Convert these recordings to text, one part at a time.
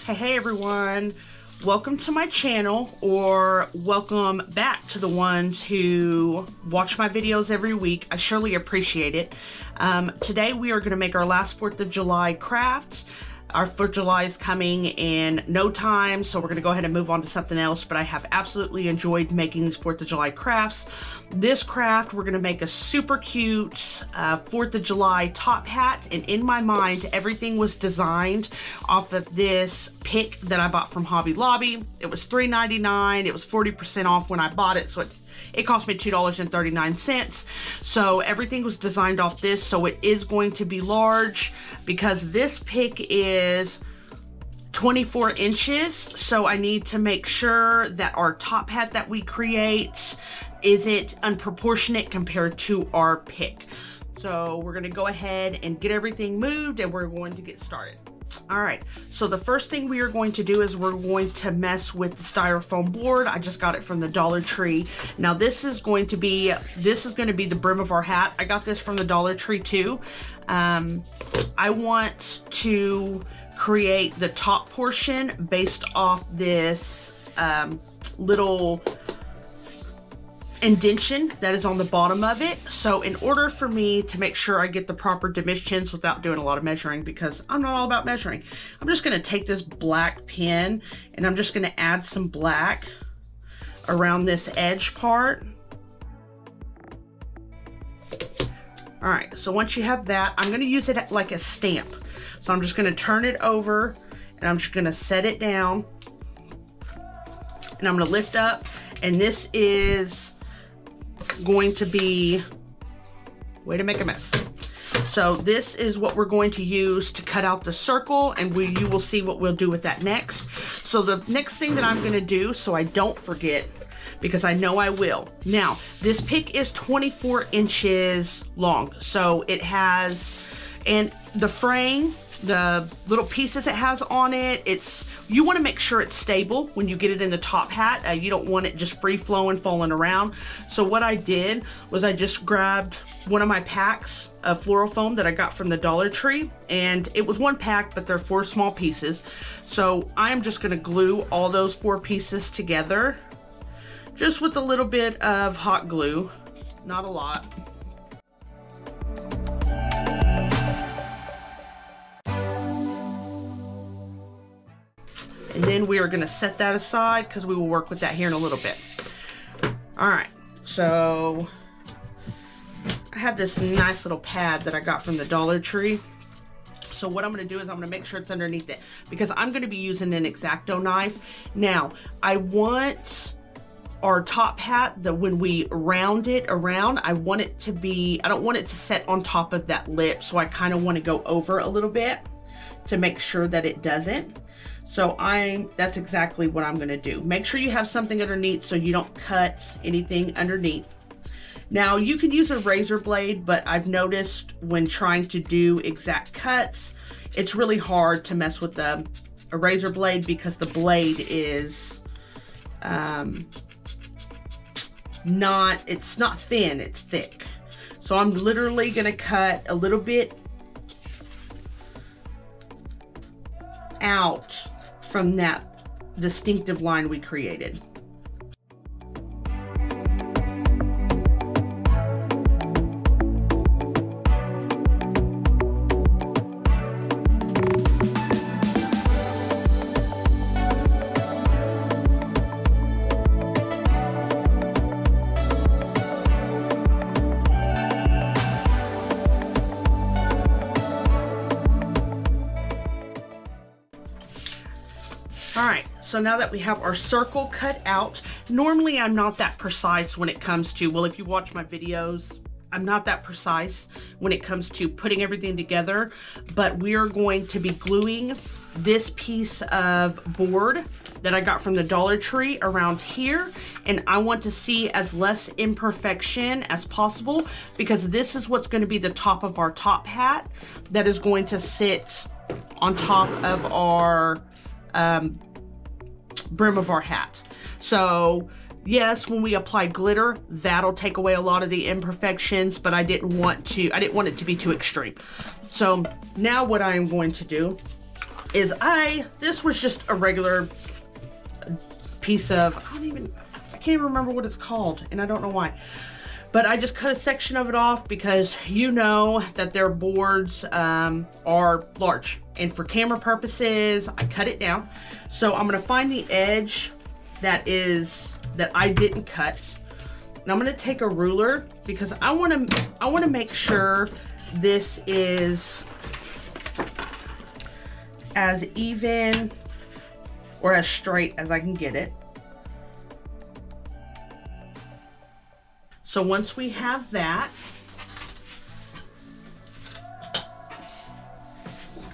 Hey everyone, welcome to my channel, or welcome back to the ones who watch my videos every week. I surely appreciate it. Today we are going to make our last 4th of July crafts. Our 4th of July is coming in no time, so we're going to go ahead and move on to something else, but I have absolutely enjoyed making these 4th of July crafts. This craft, we're going to make a super cute 4th of July top hat, and in my mind, everything was designed off of this pick that I bought from Hobby Lobby. It was $3.99. It was 40% off when I bought it, so it cost me $2.39. So everything was designed off this, so it is going to be large because this pick is 24 inches. So I need to make sure that our top hat that we create isn't unproportionate compared to our pick. So we're gonna go ahead and get everything moved and we're going to get started. All right, so the first thing we are going to do is we're going to mess with the styrofoam board. I just got it from the Dollar Tree. Now this is going to be the brim of our hat. I got this from the Dollar Tree too. I want to create the top portion based off this little indentation that is on the bottom of it. So in order for me to make sure I get the proper dimensions without doing a lot of measuring, because I'm not all about measuring, I'm just going to take this black pen and I'm just going to add some black around this edge part. All right, so once you have that, I'm going to use it like a stamp. So I'm just going to turn it over and I'm just going to set it down and I'm going to lift up, and this is going to be, way to make a mess. So this is what we're going to use to cut out the circle, and you will see what we'll do with that next. So the next thing that I'm going to do, so I don't forget, because I know I will. Now, this pick is 24 inches long. So it has, and the frame, the little pieces it has on it, you want to make sure it's stable when you get it in the top hat. You don't want it just free flowing, falling around. So what I did was I just grabbed one of my packs of floral foam that I got from the Dollar Tree, and it was one pack, but they're 4 small pieces. So I'm just going to glue all those 4 pieces together, just with a little bit of hot glue, not a lot. And then we are going to set that aside because we will work with that here in a little bit. All right, so I have this nice little pad that I got from the Dollar Tree. So what I'm going to do is I'm going to make sure it's underneath it, because I'm going to be using an X-Acto knife. Now, I want our top hat, that when we round it around, I want it to be, I don't want it to set on top of that lip, so I kind of want to go over a little bit to make sure that it doesn't. So that's exactly what I'm going to do. Make sure you have something underneath so you don't cut anything underneath. Now you can use a razor blade, but I've noticed when trying to do exact cuts, it's really hard to mess with a razor blade because the blade is it's not thin, it's thick. So I'm literally going to cut a little bit out from that distinctive line we created. All right, so now that we have our circle cut out, normally I'm not that precise when it comes to, well, if you watch my videos, I'm not that precise when it comes to putting everything together, but we are going to be gluing this piece of board that I got from the Dollar Tree around here, and I want to see as less imperfection as possible, because this is what's going to be the top of our top hat that is going to sit on top of our brim of our hat. So yes, when we apply glitter, that'll take away a lot of the imperfections, but I didn't want it to be too extreme. So now what I am going to do is this was just a regular piece of, I can't even remember what it's called, and I don't know why. But I just cut a section of it off because you know that their boards are large. And for camera purposes, I cut it down. So I'm gonna find the edge that I didn't cut. And I'm gonna take a ruler because I wanna make sure this is as even or as straight as I can get it. So once we have that,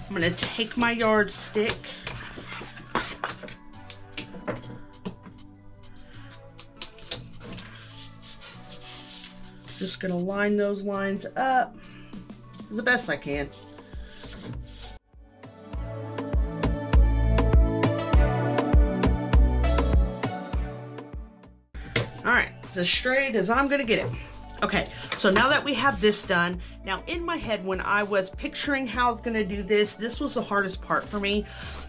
I'm gonna take my yardstick just gonna line those lines up the best I can. All right, as straight as I'm gonna get it. Okay, so now that we have this done, now in my head when I was picturing how I was gonna do this, this was the hardest part for me.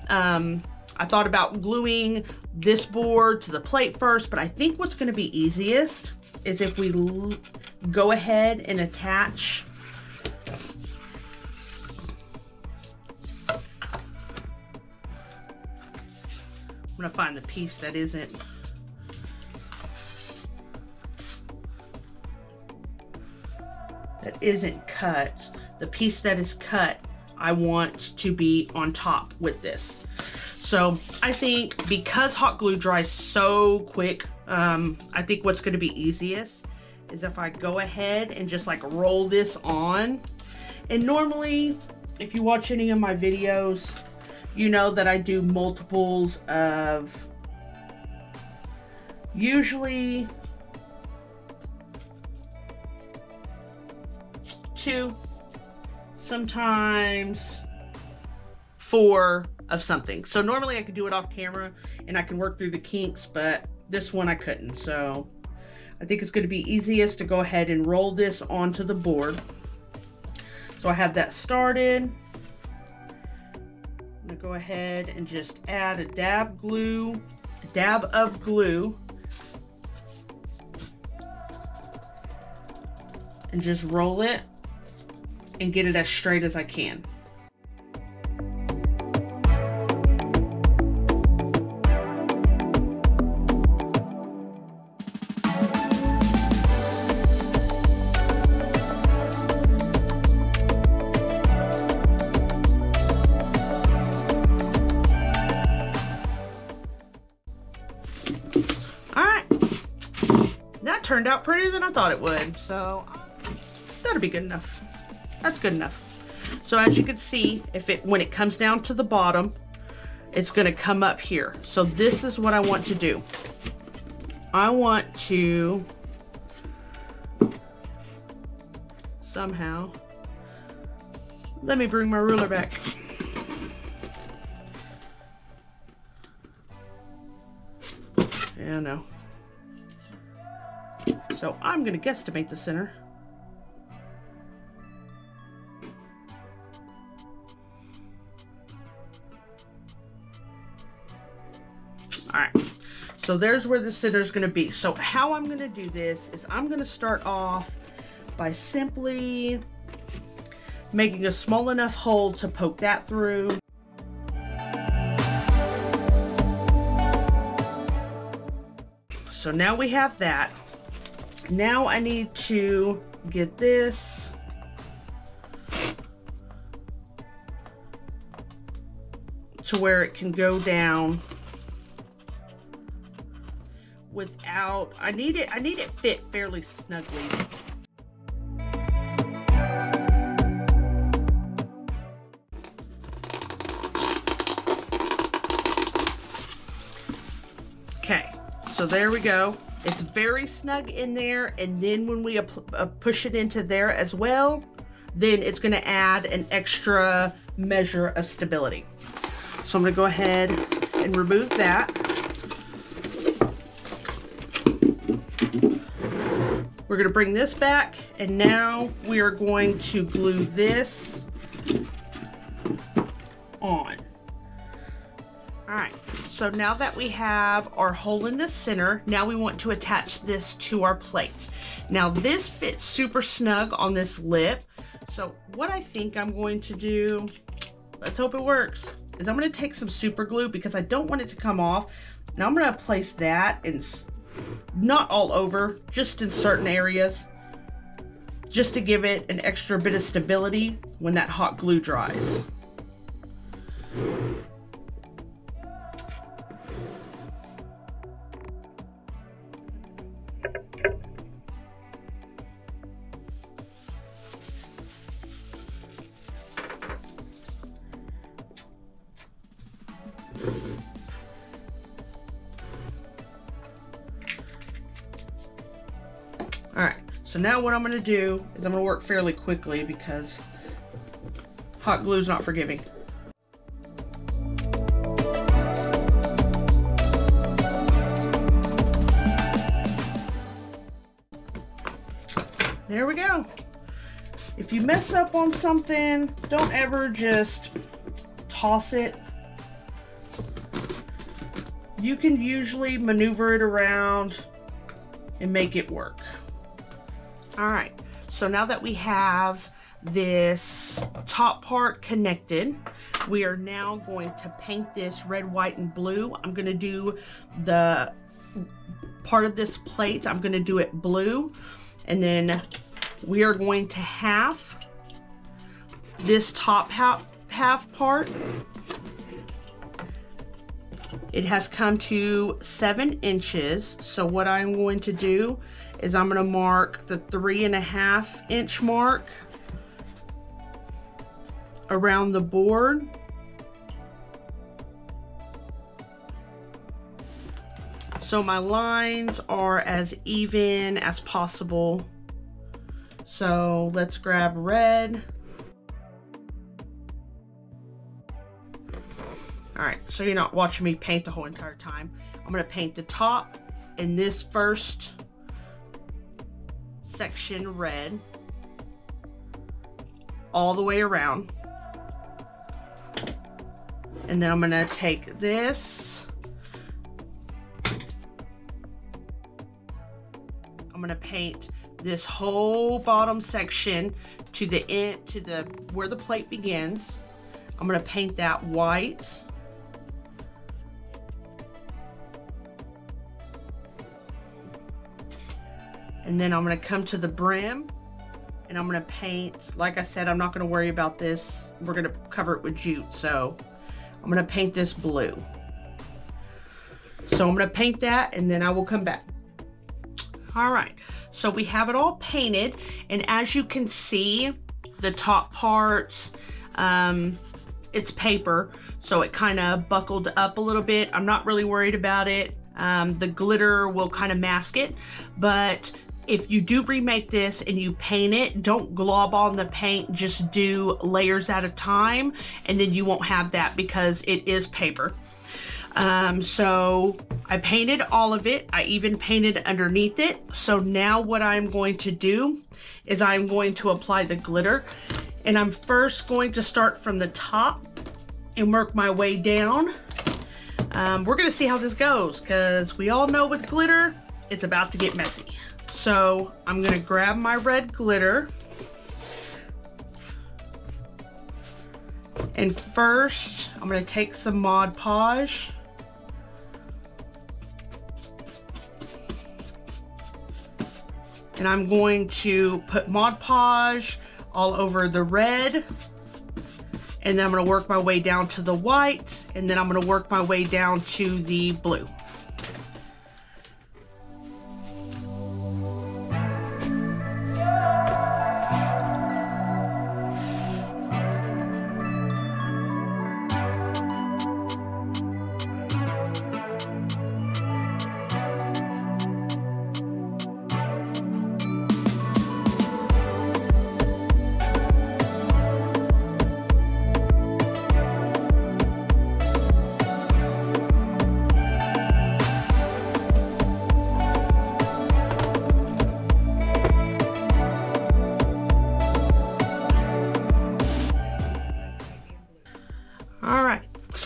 I thought about gluing this board to the plate first, but I think what's gonna be easiest is if we go ahead and attach I'm gonna find the piece that isn't cut. The piece that is cut, I want to be on top with this. So I think because hot glue dries so quick, I think what's going to be easiest is if I go ahead and just like roll this on. And normally, if you watch any of my videos, you know that I do multiples of usually 2, sometimes 4 of something. So normally I could do it off camera and I can work through the kinks, but this one I couldn't. So I think it's going to be easiest to go ahead and roll this onto the board. So I have that started. I'm going to go ahead and just add a dab of glue. And just roll it and get it as straight as I can. All right, that turned out prettier than I thought it would, so that'll be good enough. That's good enough. So as you can see, when it comes down to the bottom, it's going to come up here. So this is what I want to do. I want to somehow, let me bring my ruler back. Yeah, no. So I'm going to guesstimate the center. All right, so there's where the center is going to be. So how I'm going to do this is I'm going to start off by simply making a small enough hole to poke that through. So now we have that. Now I need to get this to where it can go down without, I need it fit fairly snugly. Okay, so there we go. It's very snug in there, and then when we push it into there as well, then it's going to add an extra measure of stability. So I'm going to go ahead and remove that. We're going to bring this back, and now we are going to glue this on. so now that we have our hole in the center, now we want to attach this to our plate. Now this fits super snug on this lip. So what I think I'm going to do, let's hope it works, is I'm going to take some super glue because I don't want it to come off. And I'm going to place that in, not all over, just in certain areas, just to give it an extra bit of stability when that hot glue dries. Alright, so now what I'm going to do is I'm going to work fairly quickly because hot glue is not forgiving. There we go. If you mess up on something, don't ever just toss it. You can usually maneuver it around and make it work. All right, so now that we have this top part connected, we are now going to paint this red, white, and blue. I'm gonna do the part of this plate, I'm gonna do it blue, and then we are going to half this top half part. It has come to 7 inches. So what I'm going to do is I'm going to mark the 3.5 inch mark around the board. So my lines are as even as possible. So let's grab red. All right, so you're not watching me paint the whole entire time. I'm gonna paint the top in this first section red all the way around. And then I'm gonna take this, I'm gonna paint this whole bottom section to the end, to the where the plate begins. I'm gonna paint that white. And then I'm going to come to the brim and I'm going to paint, like I said, I'm not going to worry about this. We're going to cover it with jute. So I'm going to paint this blue. So I'm going to paint that and then I will come back. All right. So we have it all painted. And as you can see, the top parts, it's paper. So it kind of buckled up a little bit. I'm not really worried about it. The glitter will kind of mask it, but if you do remake this and you paint it, don't glob on the paint, just do layers at a time, and then you won't have that because it is paper. So I painted all of it. I even painted underneath it. So now what I'm going to do is I'm going to apply the glitter, and I'm first going to start from the top and work my way down. We're gonna see how this goes because we all know with glitter, it's about to get messy. So I'm gonna grab my red glitter, and first I'm gonna take some Mod Podge and I'm going to put Mod Podge all over the red, and then I'm going to work my way down to the white, and then I'm going to work my way down to the blue.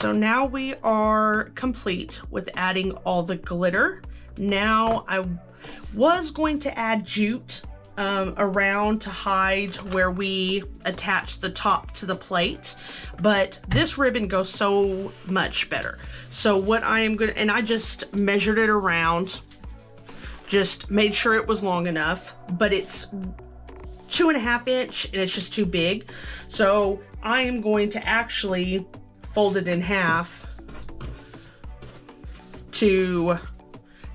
So now we are complete with adding all the glitter. Now I was going to add jute around to hide where we attach the top to the plate, but this ribbon goes so much better. So what I am gonna, and I just measured it around, just made sure it was long enough, but it's 2.5 inch and it's just too big. So I am going to actually fold it in half to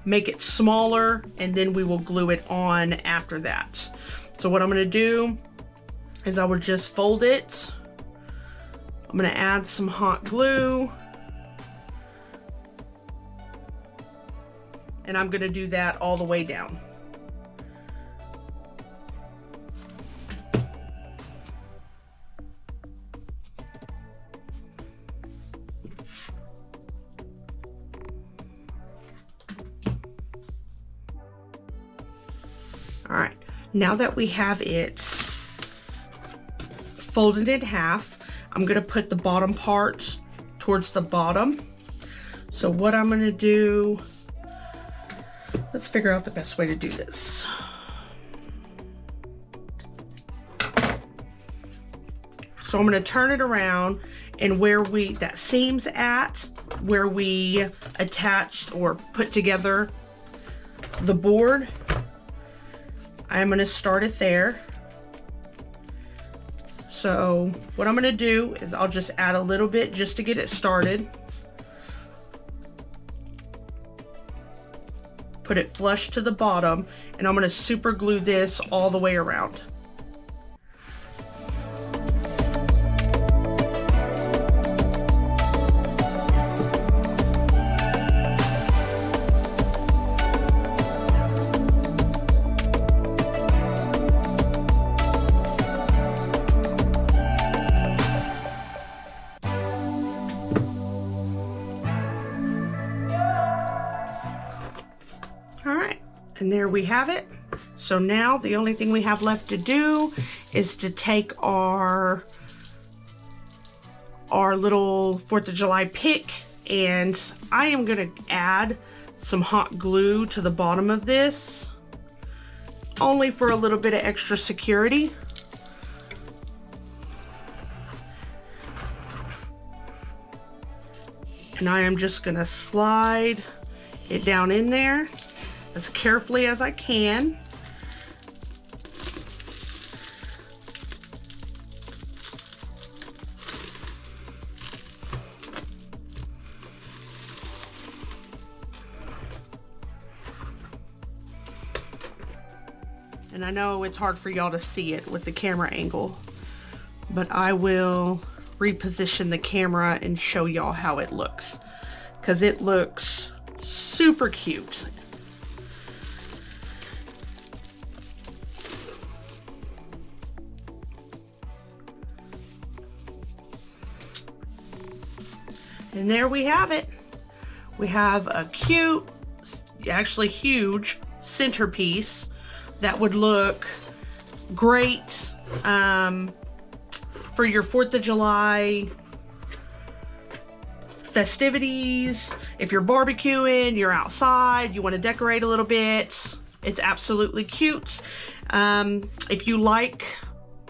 make it smaller, and then we will glue it on after that. So what I'm going to do is I will just fold it. I'm going to add some hot glue, and I'm going to do that all the way down. All right, now that we have it folded in half, I'm gonna put the bottom part towards the bottom. So what I'm gonna do, let's figure out the best way to do this. So I'm gonna turn it around, and where that seam's at, where we attached or put together the board, I'm going to start it there. So what I'm going to do is I'll just add a little bit just to get it started. Put it flush to the bottom, and I'm going to super glue this all the way around. And there we have it. So now the only thing we have left to do is to take our little 4th of July pick, and I am gonna add some hot glue to the bottom of this, only for a little bit of extra security. And I am just gonna slide it down in there as carefully as I can. And I know it's hard for y'all to see it with the camera angle, but I will reposition the camera and show y'all how it looks, because it looks super cute. And there we have it. We have a cute, actually huge centerpiece that would look great for your 4th of July festivities. If you're barbecuing, you're outside, you want to decorate a little bit, it's absolutely cute. If you like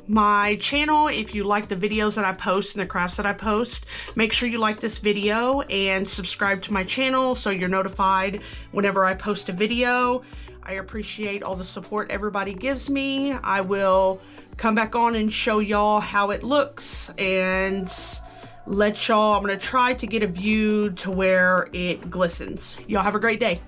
my channel, if you like the videos that I post and the crafts that I post, make sure you like this video and subscribe to my channel so you're notified whenever I post a video. I appreciate all the support everybody gives me. I will come back on and show y'all how it looks and let y'all, I'm gonna try to get a view to where it glistens. Y'all have a great day.